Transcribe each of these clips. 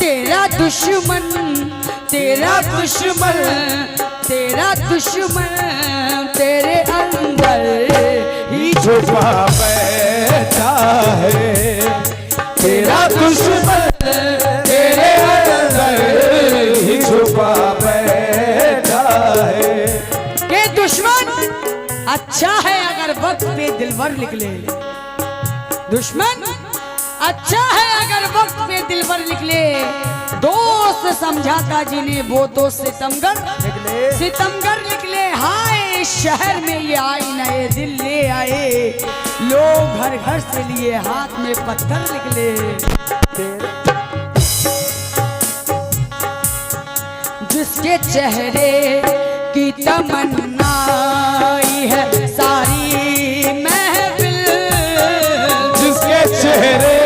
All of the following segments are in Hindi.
तेरा दुश्मन तेरा दुश्मन तेरा दुश्मन तेरे अंदर ही छुपा बैठा है। तेरा दुश्मन तेरे अंदर ही छुपा बैठा है। के दुश्मन अच्छा है अगर वक्त पे दिलवर निकले, दुश्मन अच्छा है अगर वक्त पे दिलवर निकले, दोस्त समझाता जिन्हें वो तो सितमगर निकले। हाय शहर में ये आए नए दिल ले आए, लोग घर घर से लिए हाथ में पत्थर निकले। जिसके चेहरे की तमन्ना है सारी महफिल, जिसके चेहरे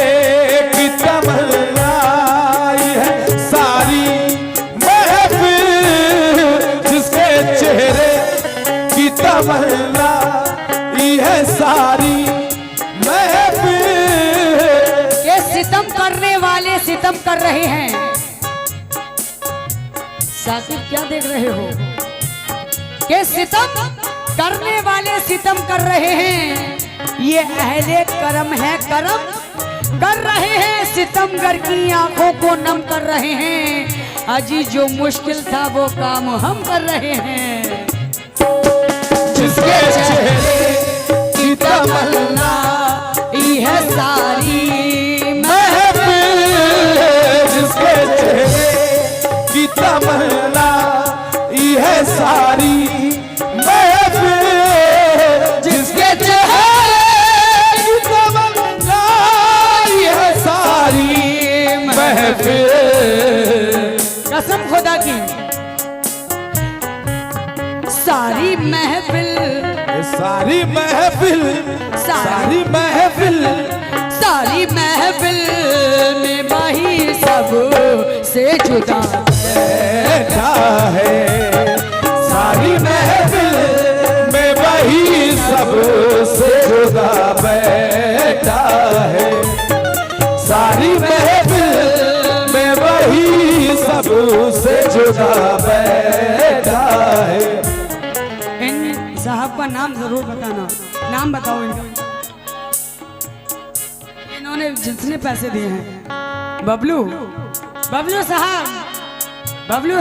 की तमन्ना है सारी महफिल, जिसके चेहरे की तमन्ना है सारी महफिल। ये सितम करने वाले सितम कर रहे हैं। साकिब क्या देख रहे हो? के सितम करने वाले सितम कर रहे हैं, ये अहले करम है करम कर रहे हैं, सितमगर की आंखों को नम कर रहे हैं। अजी जो मुश्किल था वो काम हम कर रहे हैं। जिसके चेहरे की तमन्ना है सारी महफिल, जिसके चेहरे की तमन्ना है सारी महफिल, जिसके चेहरे की तमन्ना है सारी महफिल। कसम खुदा की सारी महफिल सारी महफिल सारी महफिल सारी महफिल में वही सब से जुदा बैठा है। सारी महफिल में वही सब से जुदा बैठा है। सारी महफिल में वही सब से जुदा बैठा है। इन साहब का नाम जरूर बताना, नाम बताओ इनका। इन्होंने जितने पैसे दिए हैं, बबलू बबलू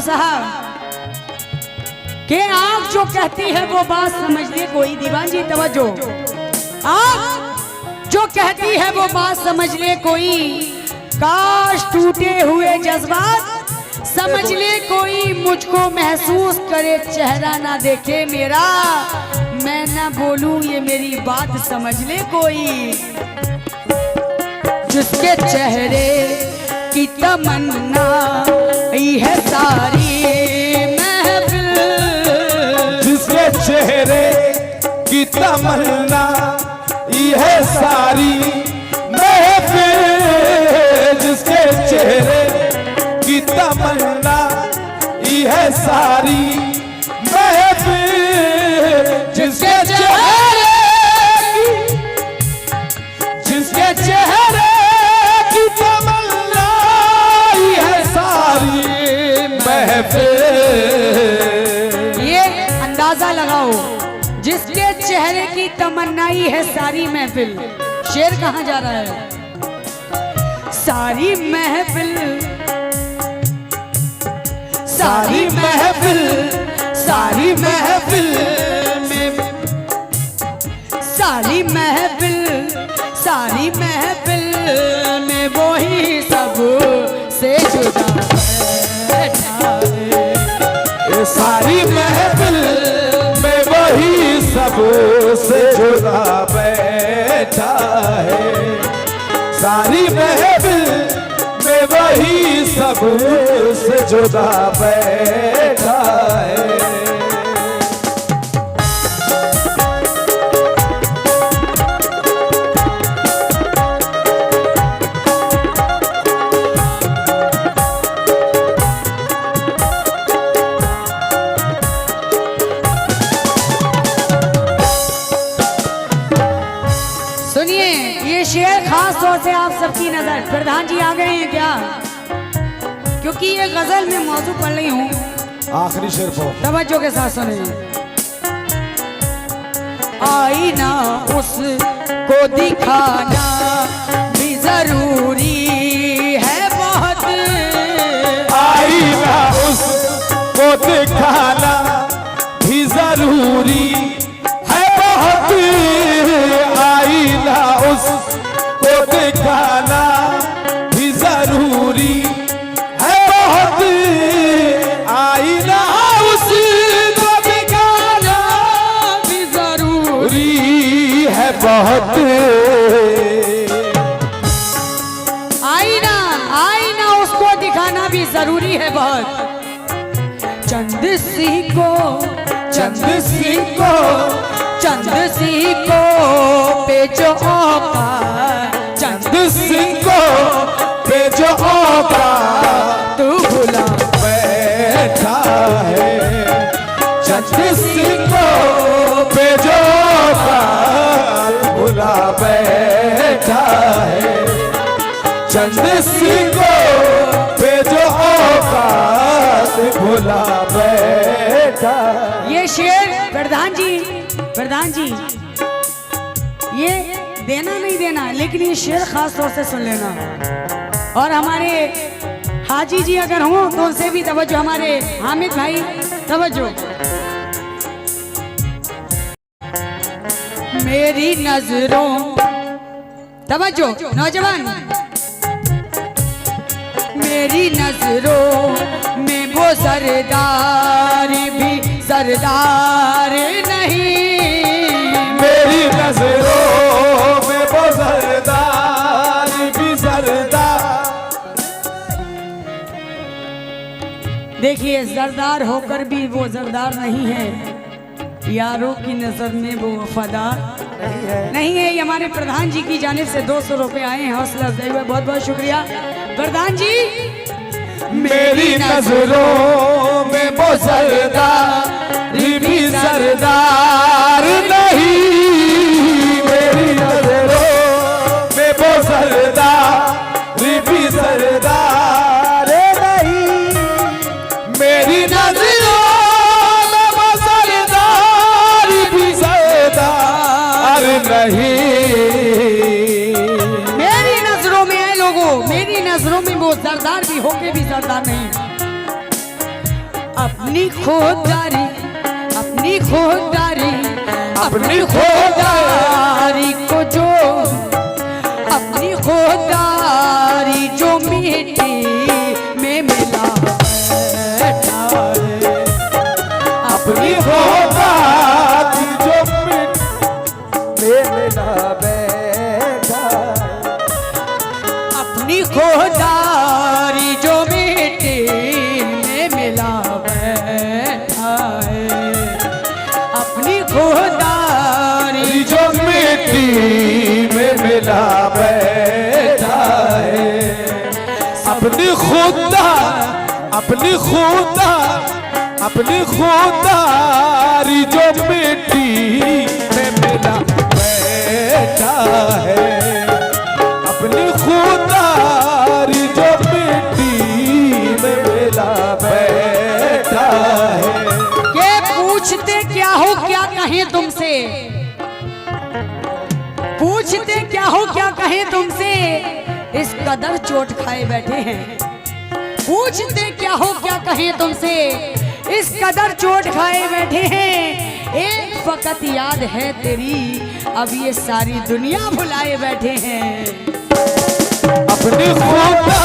साहब के आँख जो कहती है वो बात समझिए कोई। दीवान जी तवज्जो, आँख जो कहती है वो बात समझ ले कोई, काश टूटे हुए जज्बात समझ ले कोई, मुझको महसूस करे चेहरा ना देखे मेरा, मैं ना बोलूं ये मेरी बात समझ ले कोई। जिसके चेहरे की तमन्ना है सारी महफिल, जिसके चेहरे की तमन्ना है सारी महफिल, जिसके चेहरे की तमन्ना है सारी महफिल, जिसके चेहरे की तमन्ना है सारी महफिल। ये अंदाजा लगाओ, जिसके चेहरे की तमन्नाई है सारी महफिल। शेर कहाँ जा रहा है? सारी महफिल सारी महफिल सारी महफिल में सारी महफिल में वही सब से जुदा बैठा है। ये सारी महफिल में वही सब से जुदा बैठा है। सारी महफिल में वही सब से जुदा बैठा है। सुनिए, ये शेर खास तौर से आप सबकी नजर। प्रधान जी आ गए हैं क्या? चूंकि ये गजल में मौजू पढ़ रही हूँ, आखिरी शेर पढ़ो। तवज्जो के साथ सुनिए। आईना उसको दिखाना भी जरूरी है बहुत, आईना उसको दिखाना भी जरूरी है बहुत, आईना उसको दिखाना भी जरूरी है बहुत, आईना उसको दिखाना भी जरूरी है बहुत। आईना आईना उसको दिखाना भी जरूरी है बहुत। चंद सिंह को चंद सिंह को चंद सिंह को पे जो औकात, चंद सिंह को पे जो औकात तू भुला बैठा है, चंद सिंह को पे जो औकात भुला बैठा है, चंद सिंह को पे जो औकात भुला बैठा। ये शेर प्रधान जी ये देना नहीं देना, लेकिन ये शेर खास तौर से सुन लेना। और हमारे हाजी जी अगर हों तो उनसे भी तवज्जो, हमारे हामिद भाई तवज्जो। मेरी नजरों, तवज्जो नौजवान, मेरी नजरों में वो सरदार भी सरदार नहीं, मेरी नजरों में वो सरदार भी सरदार। देखिए सरदार होकर भी वो सरदार नहीं है, यारों की नजर में वो वफादार नहीं है। ये हमारे प्रधान जी की जानिब से 200 रुपए आए हैं, हौसला अफजाई हुआ, बहुत बहुत शुक्रिया प्रधान जी। मेरी नजरों में वो सरदार भी सरदार नहीं, मेरी नजरों में वो सरदार भी सरदार नहीं, मेरी नजरों में वो सरदार भी सरदार नहीं। मेरी नजरों में है लोगों, मेरी नजरों में वो सरदार भी होके भी सरदार नहीं। अपनी खुददारी अपनी खुददारी अपनी खुददारी को जो, अपनी खुददारी जो मिट्टी में मिला बैठा है, अपनी खुददारी जो मिट्टी में मिला बैठा, अपनी खुददारी जो मिट्टी में मिला बैठा है, अपनी खुददारी जो मिट्टी में मिला बैठा है, अपनी खुदा अपनी खुदा अपनी खुदारी जो मिट्टी में मिला बैठा है, अपनी खुदारी जो मिट्टी में मिला बैठा है। ये पूछते क्या हो क्या कहें तुमसे, पूछते क्या हो क्या कहें तुमसे, इस कदर चोट खाए बैठे हैं। पूछते क्या हो क्या कहें तुमसे, इस कदर चोट खाए बैठे हैं। एक फकत याद है तेरी, अब ये सारी दुनिया भुलाए बैठे हैं। अपनी खुदा